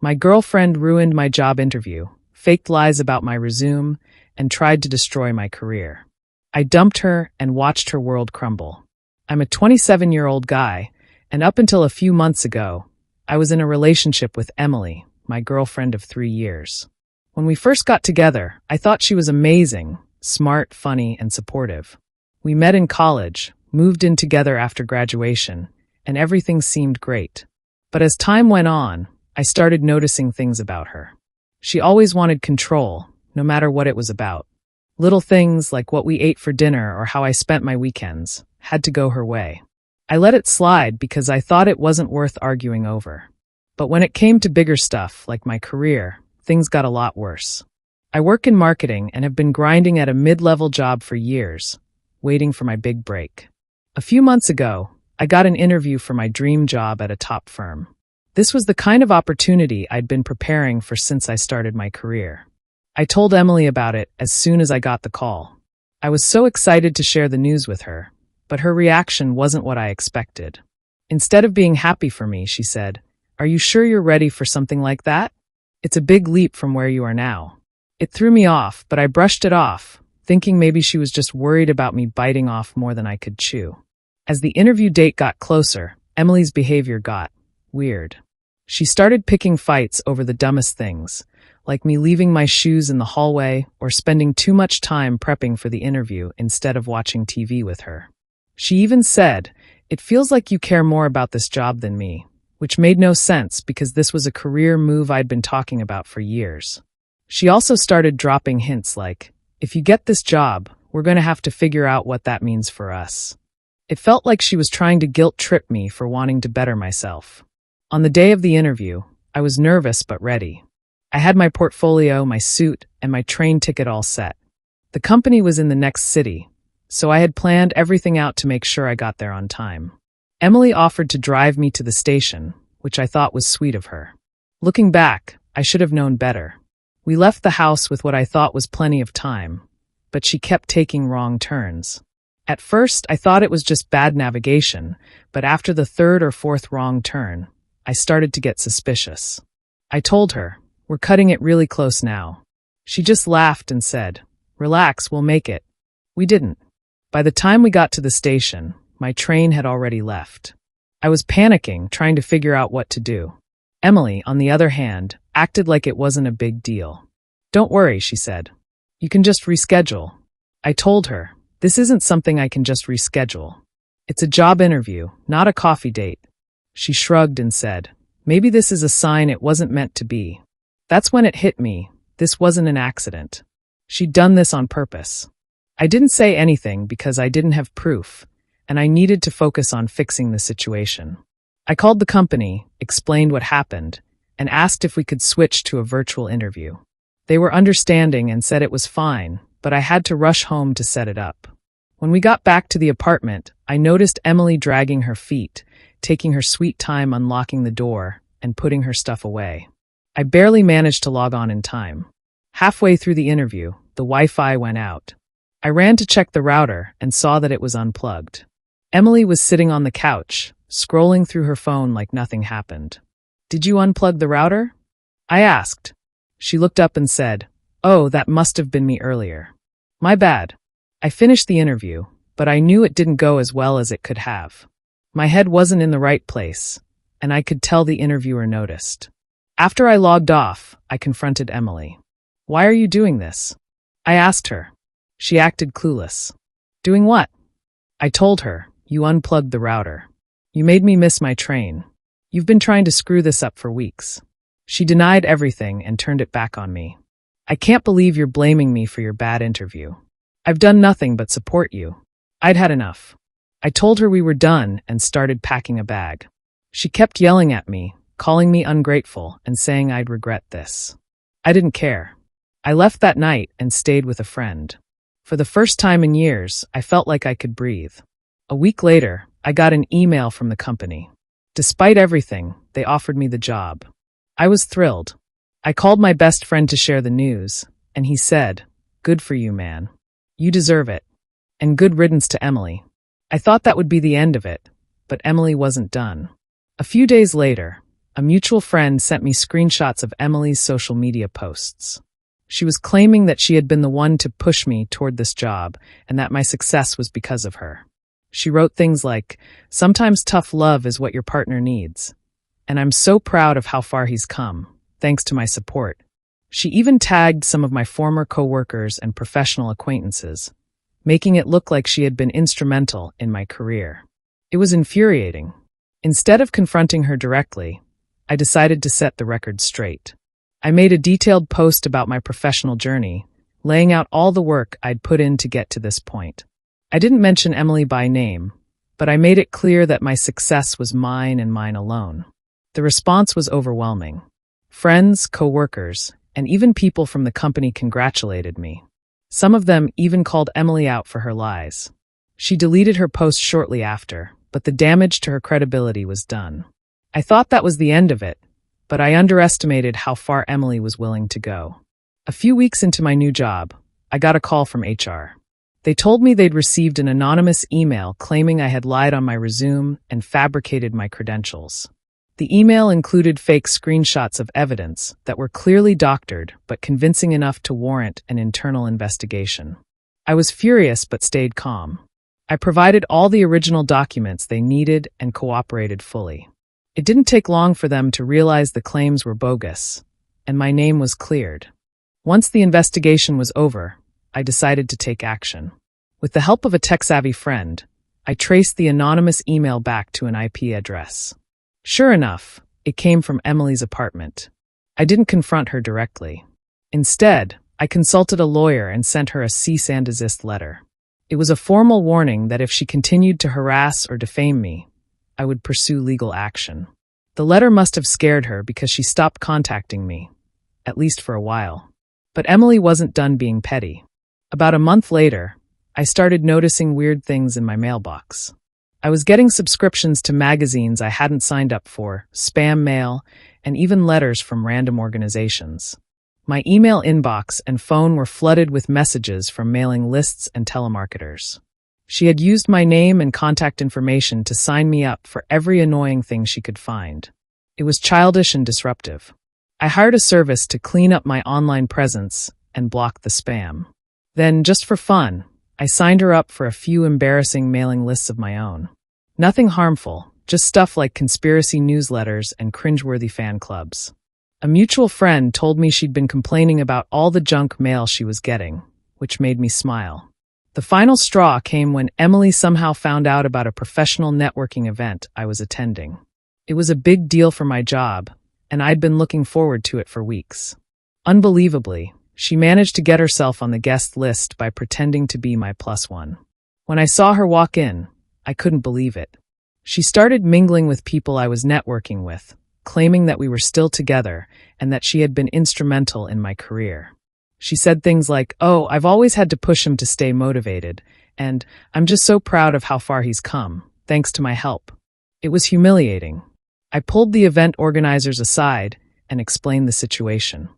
My girlfriend ruined my job interview, faked lies about my resume, and tried to destroy my career. I dumped her and watched her world crumble. I'm a 27-year-old guy, and up until a few months ago, I was in a relationship with Emily, my girlfriend of 3 years. When we first got together, I thought she was amazing, smart, funny, and supportive. We met in college, moved in together after graduation, and everything seemed great. But as time went on, I started noticing things about her. She always wanted control, no matter what it was about. Little things like what we ate for dinner or how I spent my weekends had to go her way. I let it slide because I thought it wasn't worth arguing over. But when it came to bigger stuff, like my career, things got a lot worse. I work in marketing and have been grinding at a mid-level job for years, waiting for my big break. A few months ago, I got an interview for my dream job at a top firm. This was the kind of opportunity I'd been preparing for since I started my career. I told Emily about it as soon as I got the call. I was so excited to share the news with her, but her reaction wasn't what I expected. Instead of being happy for me, she said, "Are you sure you're ready for something like that? It's a big leap from where you are now." It threw me off, but I brushed it off, thinking maybe she was just worried about me biting off more than I could chew. As the interview date got closer, Emily's behavior got weird. She started picking fights over the dumbest things, like me leaving my shoes in the hallway or spending too much time prepping for the interview instead of watching TV with her. She even said, "It feels like you care more about this job than me," which made no sense because this was a career move I'd been talking about for years. She also started dropping hints like, "If you get this job, we're going to have to figure out what that means for us." It felt like she was trying to guilt-trip me for wanting to better myself. On the day of the interview, I was nervous but ready. I had my portfolio, my suit, and my train ticket all set. The company was in the next city, so I had planned everything out to make sure I got there on time. Emily offered to drive me to the station, which I thought was sweet of her. Looking back, I should have known better. We left the house with what I thought was plenty of time, but she kept taking wrong turns. At first, I thought it was just bad navigation, but after the third or fourth wrong turn, I started to get suspicious. I told her, "We're cutting it really close now." She just laughed and said, "Relax, we'll make it." We didn't. By the time we got to the station, my train had already left. I was panicking, trying to figure out what to do. Emily, on the other hand, acted like it wasn't a big deal. "Don't worry," she said. "You can just reschedule." I told her, "This isn't something I can just reschedule. It's a job interview, not a coffee date." She shrugged and said, "Maybe this is a sign it wasn't meant to be." That's when it hit me. This wasn't an accident. She'd done this on purpose. I didn't say anything because I didn't have proof, and I needed to focus on fixing the situation. I called the company, explained what happened, and asked if we could switch to a virtual interview. They were understanding and said it was fine, but I had to rush home to set it up. When we got back to the apartment, I noticed Emily dragging her feet, taking her sweet time unlocking the door and putting her stuff away. I barely managed to log on in time. Halfway through the interview, the Wi-Fi went out. I ran to check the router and saw that it was unplugged. Emily was sitting on the couch, scrolling through her phone like nothing happened. "Did you unplug the router?" I asked. She looked up and said, "Oh, that must have been me earlier. My bad." I finished the interview, but I knew it didn't go as well as it could have. My head wasn't in the right place, and I could tell the interviewer noticed. After I logged off, I confronted Emily. "Why are you doing this?" I asked her. She acted clueless. "Doing what?" I told her, "You unplugged the router. You made me miss my train. You've been trying to screw this up for weeks." She denied everything and turned it back on me. "I can't believe you're blaming me for your bad interview. I've done nothing but support you." I'd had enough. I told her we were done and started packing a bag. She kept yelling at me, calling me ungrateful and saying I'd regret this. I didn't care. I left that night and stayed with a friend. For the first time in years, I felt like I could breathe. A week later, I got an email from the company. Despite everything, they offered me the job. I was thrilled. I called my best friend to share the news, and he said, "Good for you, man. You deserve it." And good riddance to Emily. I thought that would be the end of it, but Emily wasn't done. A few days later, A mutual friend sent me screenshots of Emily's social media posts. She was claiming that she had been the one to push me toward this job and that my success was because of her. She wrote things like, "Sometimes tough love is what your partner needs. And I'm so proud of how far he's come, thanks to my support." She even tagged some of my former coworkers and professional acquaintances, making it look like she had been instrumental in my career. It was infuriating. Instead of confronting her directly, I decided to set the record straight. I made a detailed post about my professional journey, laying out all the work I'd put in to get to this point. I didn't mention Emily by name, but I made it clear that my success was mine and mine alone. The response was overwhelming. Friends, coworkers, and even people from the company congratulated me. Some of them even called Emily out for her lies. She deleted her post shortly after, but the damage to her credibility was done. I thought that was the end of it, but I underestimated how far Emily was willing to go. A few weeks into my new job, I got a call from HR. They told me they'd received an anonymous email claiming I had lied on my resume and fabricated my credentials. The email included fake screenshots of evidence that were clearly doctored but convincing enough to warrant an internal investigation. I was furious but stayed calm. I provided all the original documents they needed and cooperated fully. It didn't take long for them to realize the claims were bogus, and my name was cleared. Once the investigation was over, I decided to take action. With the help of a tech-savvy friend, I traced the anonymous email back to an IP address. Sure enough, it came from Emily's apartment. I didn't confront her directly. Instead, I consulted a lawyer and sent her a cease and desist letter. It was a formal warning that if she continued to harass or defame me, I would pursue legal action. The letter must have scared her because she stopped contacting me, at least for a while. But Emily wasn't done being petty. About a month later, I started noticing weird things in my mailbox. I was getting subscriptions to magazines I hadn't signed up for, spam mail, and even letters from random organizations. My email inbox and phone were flooded with messages from mailing lists and telemarketers. She had used my name and contact information to sign me up for every annoying thing she could find. It was childish and disruptive. I hired a service to clean up my online presence and block the spam. Then, just for fun, I signed her up for a few embarrassing mailing lists of my own. Nothing harmful, just stuff like conspiracy newsletters and cringeworthy fan clubs. A mutual friend told me she'd been complaining about all the junk mail she was getting, which made me smile. The final straw came when Emily somehow found out about a professional networking event I was attending. It was a big deal for my job, and I'd been looking forward to it for weeks. Unbelievably, she managed to get herself on the guest list by pretending to be my +1. When I saw her walk in, I couldn't believe it. She started mingling with people I was networking with, claiming that we were still together and that she had been instrumental in my career. She said things like, "Oh, I've always had to push him to stay motivated, and I'm just so proud of how far he's come, thanks to my help." It was humiliating. I pulled the event organizers aside and explained the situation.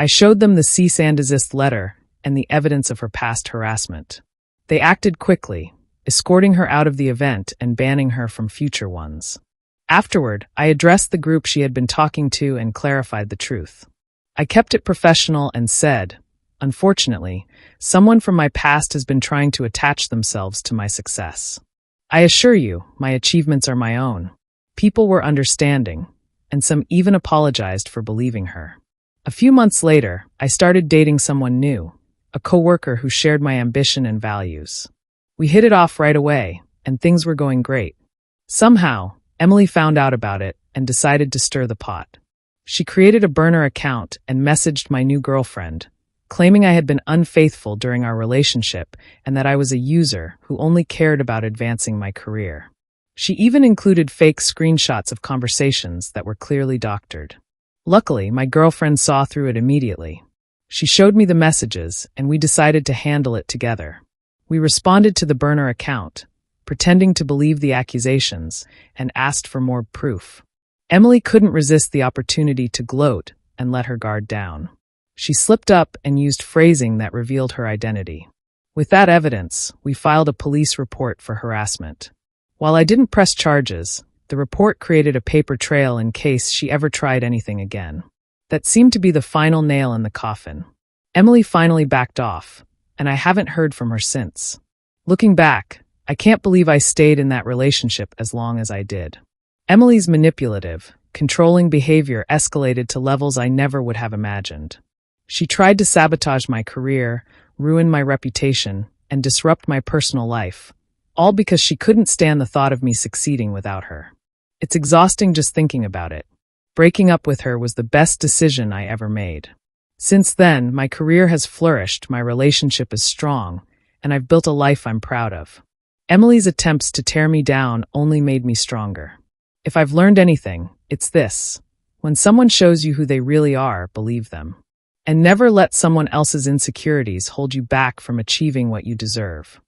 I showed them the cease and desist letter and the evidence of her past harassment. They acted quickly, escorting her out of the event and banning her from future ones. Afterward, I addressed the group she had been talking to and clarified the truth. I kept it professional and said, "Unfortunately, someone from my past has been trying to attach themselves to my success. I assure you, my achievements are my own." People were understanding, and some even apologized for believing her. A few months later, I started dating someone new, a coworker who shared my ambition and values. We hit it off right away, and things were going great. Somehow, Emily found out about it and decided to stir the pot. She created a burner account and messaged my new girlfriend, claiming I had been unfaithful during our relationship and that I was a user who only cared about advancing my career. She even included fake screenshots of conversations that were clearly doctored. Luckily, my girlfriend saw through it immediately. She showed me the messages, and we decided to handle it together. We responded to the burner account, pretending to believe the accusations, and asked for more proof. Emily couldn't resist the opportunity to gloat and let her guard down. She slipped up and used phrasing that revealed her identity. With that evidence, we filed a police report for harassment. While I didn't press charges, The report created a paper trail in case she ever tried anything again. That seemed to be the final nail in the coffin. Emily finally backed off, and I haven't heard from her since. Looking back, I can't believe I stayed in that relationship as long as I did. Emily's manipulative, controlling behavior escalated to levels I never would have imagined. She tried to sabotage my career, ruin my reputation, and disrupt my personal life, all because she couldn't stand the thought of me succeeding without her. It's exhausting just thinking about it. Breaking up with her was the best decision I ever made. Since then, my career has flourished, my relationship is strong, and I've built a life I'm proud of. Emily's attempts to tear me down only made me stronger. If I've learned anything, it's this. When someone shows you who they really are, believe them. And never let someone else's insecurities hold you back from achieving what you deserve.